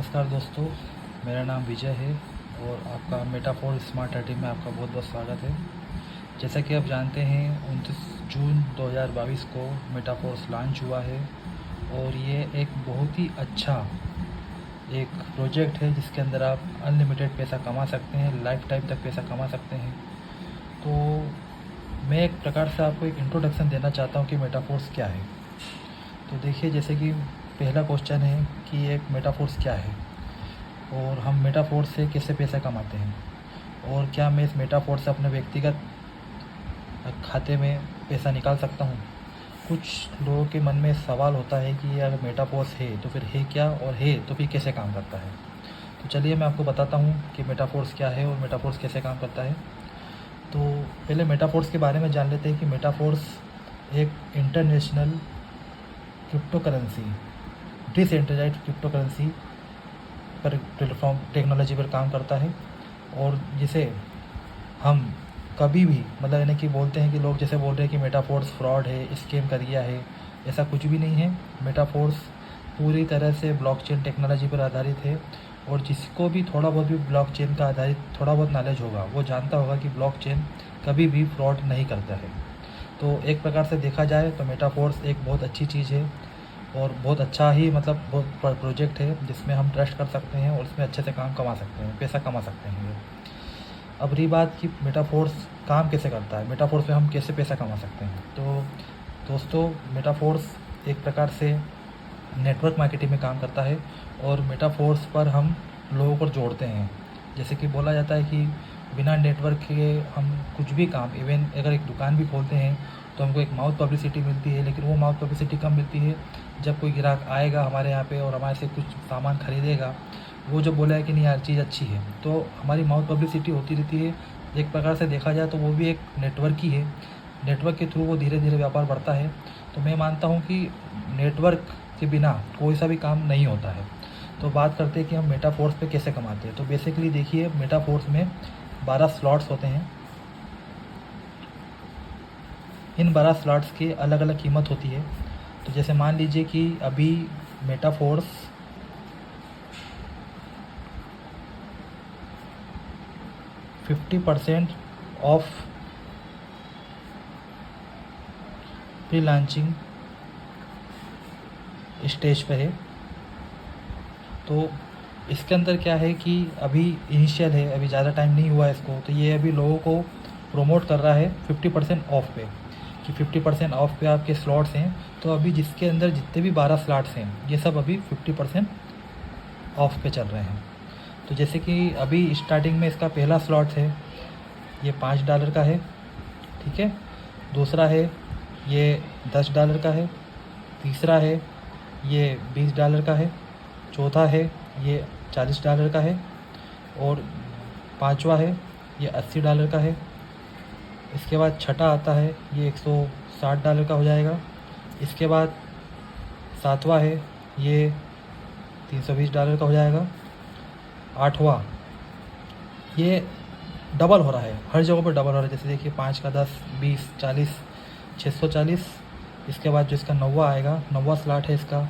नमस्कार दोस्तों, मेरा नाम विजय है और आपका मेटाफोर स्मार्ट 30 में आपका बहुत बहुत स्वागत है। जैसा कि आप जानते हैं 29 जून 2022 को मेटाफोर्स लॉन्च हुआ है और ये एक बहुत ही अच्छा एक प्रोजेक्ट है जिसके अंदर आप अनलिमिटेड पैसा कमा सकते हैं, लाइफ टाइम तक पैसा कमा सकते हैं। तो मैं एक प्रकार से आपको एक इंट्रोडक्शन देना चाहता हूँ कि मेटाफोर्स क्या है। तो देखिए, जैसे कि पहला क्वेश्चन है कि एक मेटाफोर्स क्या है और हम मेटाफोर से कैसे पैसा कमाते हैं और क्या मैं इस मेटाफोर से अपने व्यक्तिगत खाते में पैसा निकाल सकता हूँ। कुछ लोगों के मन में सवाल होता है कि अगर मेटाफोर्स है तो फिर है क्या, और है तो फिर कैसे काम करता है। तो चलिए मैं आपको बताता हूँ कि मेटाफोर्स क्या है और मेटाफोर्स कैसे काम करता है। तो पहले मेटाफोर्स के बारे में जान लेते हैं कि मेटाफोर्स एक international crypto currency, decentralised crypto currency पर प्लेटफॉर्म टेक्नोलॉजी पर काम करता है और जिसे हम कभी भी मतलब यानी कि बोलते हैं कि लोग जैसे बोल रहे हैं कि मेटाफोर्स फ्रॉड है, स्कैम कर दिया है, ऐसा कुछ भी नहीं है। मेटाफोर्स पूरी तरह से ब्लॉकचेन टेक्नोलॉजी पर आधारित है और जिसको भी थोड़ा बहुत भी ब्लॉकचेन का आधारित थोड़ा बहुत नॉलेज होगा वो जानता होगा कि ब्लॉकचेन कभी भी फ्रॉड नहीं करता है। तो एक प्रकार से देखा जाए तो मेटाफोर्स एक बहुत अच्छी चीज़ है और बहुत अच्छा ही मतलब बहुत प्रोजेक्ट है जिसमें हम ट्रस्ट कर सकते हैं और उसमें अच्छे से काम कमा सकते हैं, पैसा कमा सकते हैं। अब रही बात कि मेटाफोर्स काम कैसे करता है, मेटाफोर्स में हम कैसे पैसा कमा सकते हैं। तो दोस्तों, मेटाफोर्स एक प्रकार से नेटवर्क मार्केटिंग में काम करता है और मेटाफोर्स पर हम लोगों को जोड़ते हैं। जैसे कि बोला जाता है कि बिना नेटवर्क के हम कुछ भी काम, इवन अगर एक दुकान भी खोलते हैं तो हमको एक माउथ पब्लिसिटी मिलती है, लेकिन वो माउथ पब्लिसिटी कब मिलती है, जब कोई ग्राहक आएगा हमारे यहाँ पे और हमारे से कुछ सामान खरीदेगा, वो जो बोला है कि नहीं यार चीज़ अच्छी है, तो हमारी माउथ पब्लिसिटी होती रहती है। एक प्रकार से देखा जाए तो वो भी एक नेटवर्क ही है। नेटवर्क के थ्रू वो धीरे धीरे व्यापार बढ़ता है। तो मैं मानता हूँ कि नेटवर्क के बिना कोई सा भी काम नहीं होता है। तो बात करते हैं कि हम मेटाफोर्स पे कैसे कमाते हैं। तो बेसिकली देखिए, मेटाफोर्स में 12 स्लॉट्स होते हैं। इन 12 स्लॉट्स की अलग अलग कीमत होती है। तो जैसे मान लीजिए कि अभी Metaforce 50% of pre launching stage पे है। तो इसके अंदर क्या है कि अभी इनिशियल है, अभी ज़्यादा टाइम नहीं हुआ है इसको, तो ये अभी लोगों को प्रोमोट कर रहा है 50% ऑफ पे, कि 50% ऑफ पे आपके स्लॉट्स हैं। तो अभी जिसके अंदर जितने भी 12 स्लॉट्स हैं ये सब अभी 50% ऑफ पे चल रहे हैं। तो जैसे कि अभी स्टार्टिंग में इसका पहला स्लॉट है, ये $5 का है, ठीक है। दूसरा है ये $10 का है। तीसरा है ये $20 का है। चौथा है ये $40 का है और पांचवा है ये $80 का है। इसके बाद छठा आता है ये $160 का हो जाएगा। इसके बाद सातवां है ये $320 का हो जाएगा। आठवां ये डबल हो रहा है, हर जगह पर डबल हो रहा है। जैसे देखिए 5 का 10, 20, 40, 640। इसके बाद जो इसका 9वां आएगा, 9वां स्लॉट है इसका,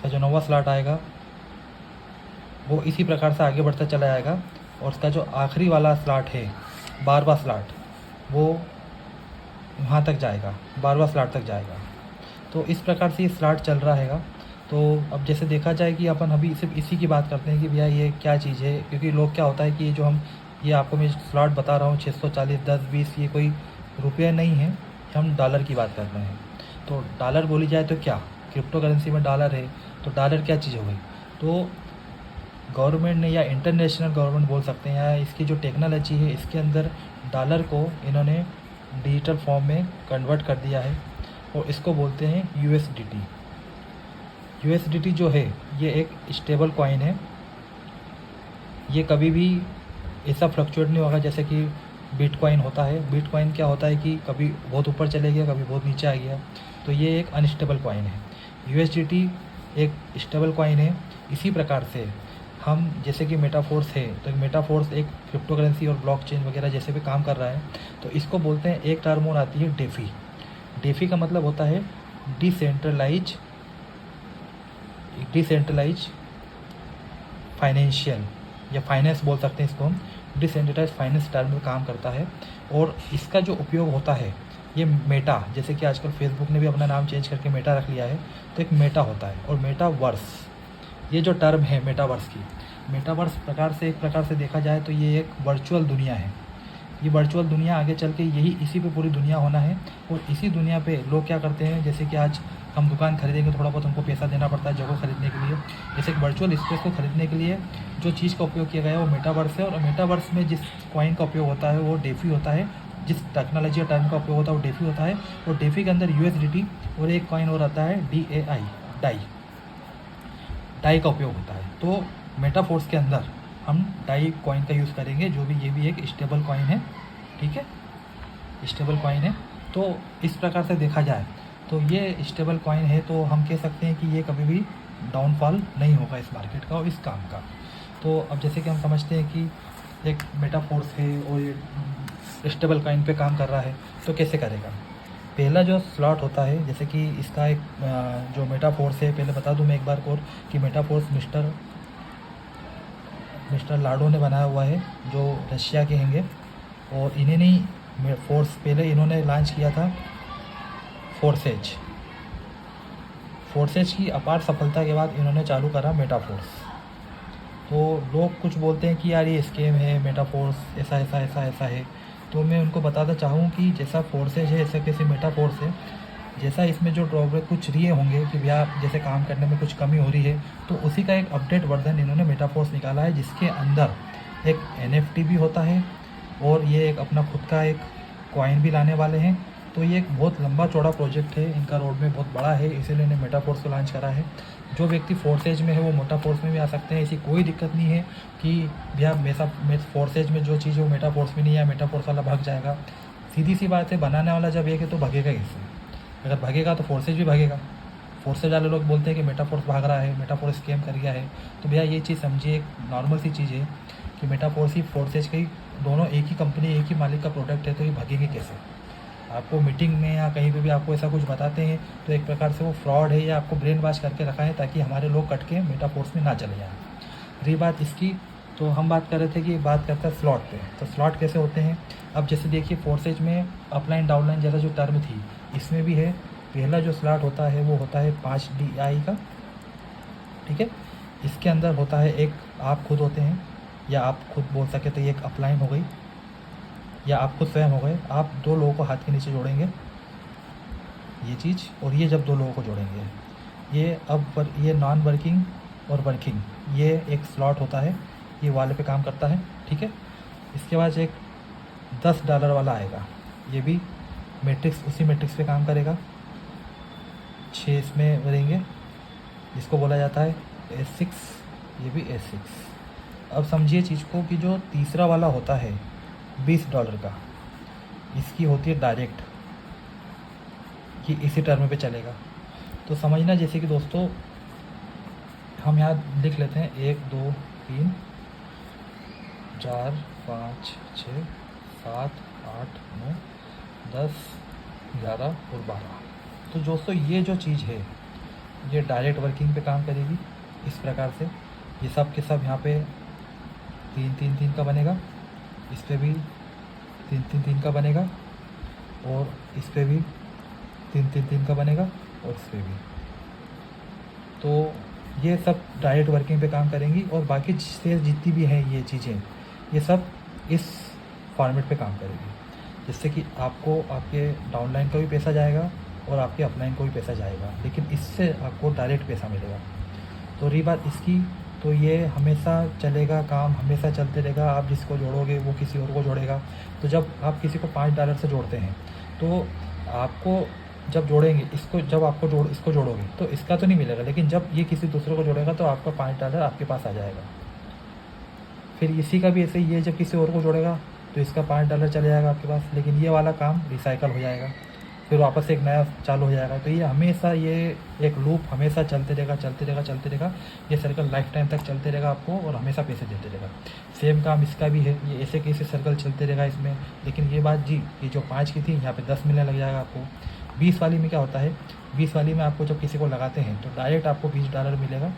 जो 9वां स्लॉट आएगा वो इसी प्रकार से आगे बढ़ता चला जाएगा। और उसका जो आखिरी वाला स्लॉट है 12वां स्लॉट, वो वहाँ तक जाएगा, 12वां स्लॉट तक जाएगा। तो इस प्रकार से ये स्लॉट चल रहा है। तो अब जैसे देखा जाए कि अपन अभी सिर्फ इसी की बात करते हैं कि भैया ये क्या चीज़ है, क्योंकि लोग क्या होता है कि जो हम ये आपको मैं स्लॉट बता रहा हूँ 640, 10, 20, ये कोई रुपये नहीं है, हम डॉलर की बात कर रहे हैं। तो डॉलर बोली जाए तो क्या, क्रिप्टो करेंसी में डॉलर है, तो डॉलर क्या चीज़ हो गई। तो गवर्नमेंट ने, या इंटरनेशनल गवर्नमेंट बोल सकते हैं, या इसकी जो टेक्नोलॉजी है इसके अंदर डॉलर को इन्होंने डिजिटल फॉर्म में कन्वर्ट कर दिया है और इसको बोलते हैं USDT। USDT जो है ये एक स्टेबल कॉइन है। ये कभी भी ऐसा फ्लक्चुएट नहीं होगा जैसे कि बिटकॉइन होता है। बिटकॉइन क्या होता है कि कभी बहुत ऊपर चले गया, कभी बहुत नीचे आ गया। तो ये एक अनस्टेबल कॉइन है। USDT एक स्टेबल कॉइन है। इसी प्रकार से हम जैसे कि मेटाफोर्स है, तो मेटाफोर्स एक क्रिप्टो करेंसी और ब्लॉकचेन वगैरह जैसे भी काम कर रहा है। तो इसको बोलते हैं, एक टर्म और आती है डेफी। डेफी का मतलब होता है डिसेंट्रलाइज फाइनेंशियल या फाइनेंस बोल सकते हैं इसको हम, डिसेंट्रलाइज फाइनेंस टर्म में काम करता है। और इसका जो उपयोग होता है ये मेटा, जैसे कि आजकल फेसबुक ने भी अपना नाम चेंज करके मेटा रख लिया है, तो एक मेटा होता है। और मेटावर्स, ये जो टर्म है मेटावर्स की, मेटावर्स एक प्रकार से देखा जाए तो ये एक वर्चुअल दुनिया है। ये वर्चुअल दुनिया आगे चल के यही इसी पे पूरी दुनिया होना है। और इसी दुनिया पे लोग क्या करते हैं, जैसे कि आज हम दुकान खरीदेंगे, थोड़ा बहुत हमको पैसा देना पड़ता है जगह खरीदने के लिए। जैसे एक वर्चुअल स्पेस को खरीदने के लिए जो चीज़ का उपयोग किया गया है वो मेटावर्स है। और मेटावर्स में जिस कॉइन का उपयोग होता है वो डेफी होता है, जिस टेक्नोलॉजी या टर्म का उपयोग होता है वो डेफी होता है। और डेफी के अंदर USDT और एक कॉइन और आता है DAI, डाई का उपयोग होता है। तो मेटाफोर्स के अंदर हम डाई कॉइन का यूज़ करेंगे, जो भी ये भी एक स्टेबल कॉइन है, ठीक है, स्टेबल कॉइन है। तो इस प्रकार से देखा जाए तो ये स्टेबल कॉइन है, तो हम कह सकते हैं कि ये कभी भी डाउनफॉल नहीं होगा इस मार्केट का और इस काम का। तो अब जैसे कि हम समझते हैं कि एक मेटाफोर्स है और ये स्टेबल कॉइन पे काम कर रहा है, तो कैसे करेगा। पहला जो स्लॉट होता है, जैसे कि इसका एक जो मेटाफोर्स है, पहले बता दूं मैं एक बार और कि मेटाफोर्स मिस्टर लाडो ने बनाया हुआ है, जो रशिया के हैंगे। और इन्हें नहीं फोर्स, पहले इन्होंने लॉन्च किया था फोर्सेज की अपार सफलता के बाद इन्होंने चालू करा मेटाफोर्स। तो लोग कुछ बोलते हैं कि यार ये स्कैम है, मेटाफोर्स ऐसा है। तो मैं उनको बताना चाहूँ कि जैसा फोर्सेज है ऐसा कैसे मेटाफोर्स है, जैसा इसमें जो ड्रॉबैक कुछ रिए होंगे कि भैया जैसे काम करने में कुछ कमी हो रही है, तो उसी का एक अपडेट वर्जन इन्होंने मेटाफोर्स निकाला है, जिसके अंदर एक NFT भी होता है और ये एक अपना खुद का एक कॉइन भी लाने वाले हैं। तो ये एक बहुत लंबा चौड़ा प्रोजेक्ट है, इनका रोड में बहुत बड़ा है, इसीलिए इन्हें मेटाफोर्स को लॉन्च करा है। जो व्यक्ति फोर्सेज में है वो मेटाफोर्स में भी आ सकते हैं, ऐसी कोई दिक्कत नहीं है कि भैया फोर्सेज में जो चीज़ है वो मेटाफोर्स में नहीं है, मेटाफोर्स वाला भाग जाएगा। सीधी सी बात है, बनाने वाला जब एक है तो भागेगा कैसे। अगर भागेगा तो फोर्सेज भी भागेगा। फोर्सेज वाले लोग बोलते हैं कि मेटाफोर्स भाग रहा है, मेटाफोर्स स्कैम कर गया है। तो भैया ये चीज़ समझिए, एक नॉर्मल सी चीज़ है कि मेटाफोर्स ही फोर्सेज की दोनों एक ही कंपनी एक ही मालिक का प्रोडक्ट है, तो ये भागेंगे कैसे। आपको मीटिंग में या कहीं पे भी आपको ऐसा कुछ बताते हैं तो एक प्रकार से वो फ्रॉड है या आपको ब्रेन वॉश करके रखा है ताकि हमारे लोग कट के मेटाफोर्स में ना चले जाएँ। रही बात इसकी, तो हम बात कर रहे थे कि बात करते हैं स्लॉट पे। तो स्लॉट कैसे होते हैं, अब जैसे देखिए फोर्सेज में अपलाइन डाउनलाइन जैसा जो टर्म थी इसमें भी है। पहला जो स्लॉट होता है वो होता है 5 DI का, ठीक है। इसके अंदर होता है एक आप खुद होते हैं, या आप खुद बोल सके तो ये एक अपलाइन हो गई, या आप खुद स्वयं हो गए। आप दो लोगों को हाथ के नीचे जोड़ेंगे ये चीज़, और ये जब दो लोगों को जोड़ेंगे ये नॉन वर्किंग और वर्किंग, ये एक स्लॉट होता है, ये वाले पे काम करता है, ठीक है। इसके बाद एक $10 वाला आएगा, ये भी मैट्रिक्स उसी मैट्रिक्स पे काम करेगा। 6 इसमें रहेंगे, इसको बोला जाता है S6, ये भी S6। अब समझिए चीज़ को कि जो तीसरा वाला होता है $20 का, इसकी होती है डायरेक्ट, कि इसी टर्म पे चलेगा। तो समझना, जैसे कि दोस्तों हम यहाँ लिख लेते हैं 1 2 3 4 5 6 7 8 9 10 11 और 12। तो दोस्तों ये जो चीज़ है ये डायरेक्ट वर्किंग पे काम करेगी इस प्रकार से। ये सब के सब यहाँ पे 3 3 3 का बनेगा, इस पर भी 3 3 3 का बनेगा, और इस पर भी 3 3 3 का बनेगा, और इस पर भी। तो ये सब डायरेक्ट वर्किंग पे काम करेंगी, और बाकी से जितनी भी हैं ये चीज़ें, ये सब इस फॉर्मेट पे काम करेगी, जिससे कि आपको आपके डाउनलाइन का भी पैसा जाएगा और आपके अपलाइन को भी पैसा जाएगा, लेकिन इससे आपको डायरेक्ट पैसा मिलेगा। तो रही बात इसकी, तो ये हमेशा चलेगा, काम हमेशा चलते रहेगा। आप जिसको जोड़ोगे वो किसी और को जोड़ेगा। तो जब आप किसी को $5 से जोड़ते हैं, तो आपको जब जोड़ेंगे इसको, जब आपको इसको जोड़ोगे तो इसका तो नहीं मिलेगा, लेकिन जब ये किसी दूसरे को जोड़ेगा तो आपका $5 आपके पास आ जाएगा। फिर इसी का भी ऐसे ही है, जब किसी और को जोड़ेगा तो इसका $5 चले जाएगा आपके पास, लेकिन ये वाला काम रिसाइकल हो जाएगा। फिर वापस से एक नया चालू हो जाएगा। तो ये हमेशा ये एक लूप हमेशा चलते रहेगा। ये सर्कल लाइफ टाइम तक चलते रहेगा आपको और हमेशा पैसे देते रहेगा। सेम काम इसका भी है, ये ऐसे कैसे सर्कल चलते रहेगा इसमें। लेकिन ये बात जी, ये जो 5 की थी यहाँ पे 10 मिलने लग जाएगा आपको। 20 वाली में क्या होता है, 20 वाली में आपको जब किसी को लगाते हैं तो डायरेक्ट आपको $20 मिलेगा,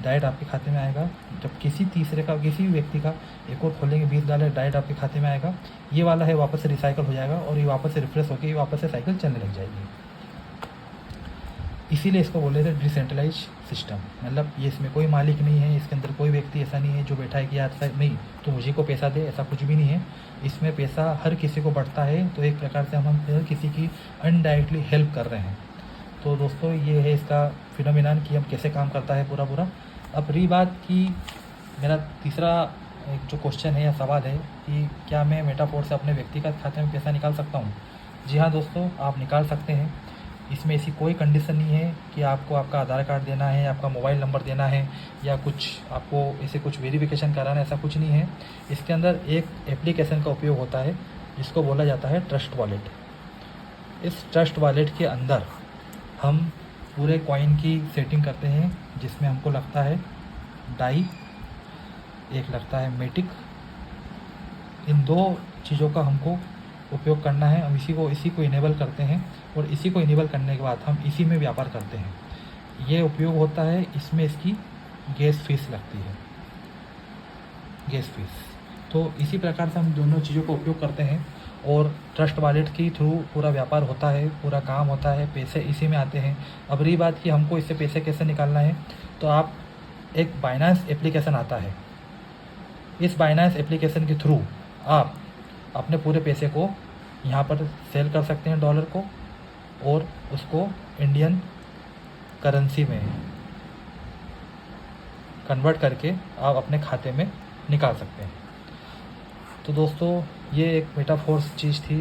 डायरेक्ट आपके खाते में आएगा। जब किसी तीसरे का, किसी भी व्यक्ति का एक और खोलेंगे, $20 डायरेक्ट आपके खाते में आएगा। ये वाला है वापस से रिसाइकल हो जाएगा और ये वापस से रिफ्रेश होकर ये वापस से साइकिल चलने लग जाएगी। इसीलिए इसको बोले थे डिसेंट्रलाइज सिस्टम। मतलब ये इसमें कोई मालिक नहीं है, इसके अंदर कोई व्यक्ति ऐसा नहीं है जो बैठा है कि यार सर नहीं तो मुझे को पैसा दे, ऐसा कुछ भी नहीं है। इसमें पैसा हर किसी को बढ़ता है, तो एक प्रकार से हम हर किसी की अनडायरेक्टली हेल्प कर रहे हैं। तो दोस्तों ये है इसका फिनोमिनन कि हम कैसे काम करता है पूरा। अब रही बात कि मेरा तीसरा एक जो क्वेश्चन है या सवाल है कि क्या मैं मेटाफोर से अपने व्यक्तिगत खाते में पैसा निकाल सकता हूँ? जी हाँ दोस्तों, आप निकाल सकते हैं। इसमें ऐसी कोई कंडीशन नहीं है कि आपको आपका आधार कार्ड देना है, आपका मोबाइल नंबर देना है या कुछ आपको ऐसे कुछ वेरिफिकेशन कराना है, ऐसा कुछ नहीं है। इसके अंदर एक एप्लीकेशन का उपयोग होता है जिसको बोला जाता है ट्रस्ट वॉलेट। इस ट्रस्ट वॉलेट के अंदर हम पूरे कॉइन की सेटिंग करते हैं, जिसमें हमको लगता है डाई, एक लगता है मेटिक। इन 2 चीज़ों का हमको उपयोग करना है। हम इसी को इनेबल करते हैं और इसी को इनेबल करने के बाद हम इसी में व्यापार करते हैं। ये उपयोग होता है, इसमें इसकी गैस फीस लगती है, गैस फीस। तो इसी प्रकार से हम दोनों चीज़ों का उपयोग करते हैं और ट्रस्ट वॉलेट के थ्रू पूरा व्यापार होता है, पूरा काम होता है, पैसे इसी में आते हैं। अब रही बात कि हमको इससे पैसे कैसे निकालना है, तो आप एक बाइनेंस एप्लीकेशन आता है, इस बाइनेंस एप्लीकेशन के थ्रू आप अपने पूरे पैसे को यहाँ पर सेल कर सकते हैं डॉलर को, और उसको इंडियन करेंसी में कन्वर्ट करके आप अपने खाते में निकाल सकते हैं। तो दोस्तों ये एक मेटाफोर्स चीज़ थी,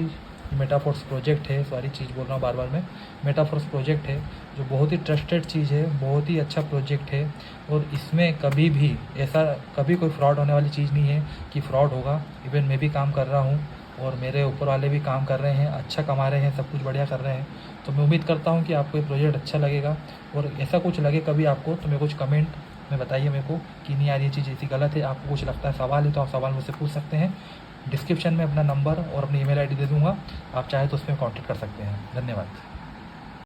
मेटाफोर्स प्रोजेक्ट है, सारी चीज़ बोल रहा हूँ बार मैं। मेटाफोर्स प्रोजेक्ट है जो बहुत ही ट्रस्टेड चीज़ है, बहुत ही अच्छा प्रोजेक्ट है और इसमें कभी भी ऐसा कभी कोई फ्रॉड होने वाली चीज़ नहीं है कि फ्रॉड होगा। इवन मैं भी काम कर रहा हूँ और मेरे ऊपर वाले भी काम कर रहे हैं, अच्छा कमा रहे हैं, सब कुछ बढ़िया कर रहे हैं। तो मैं उम्मीद करता हूँ कि आपको ये प्रोजेक्ट अच्छा लगेगा, और ऐसा कुछ लगे कभी आपको तो मेरे कुछ कमेंट में बताइए मेरे को कि नहीं यार ये चीज़ ऐसी गलत है, आपको कुछ लगता है सवाल है तो आप सवाल मुझसे पूछ सकते हैं। डिस्क्रिप्शन में अपना नंबर और अपनी ईमेल आईडी दे दूँगा, आप चाहे तो उसमें कॉन्टैक्ट कर सकते हैं। धन्यवाद।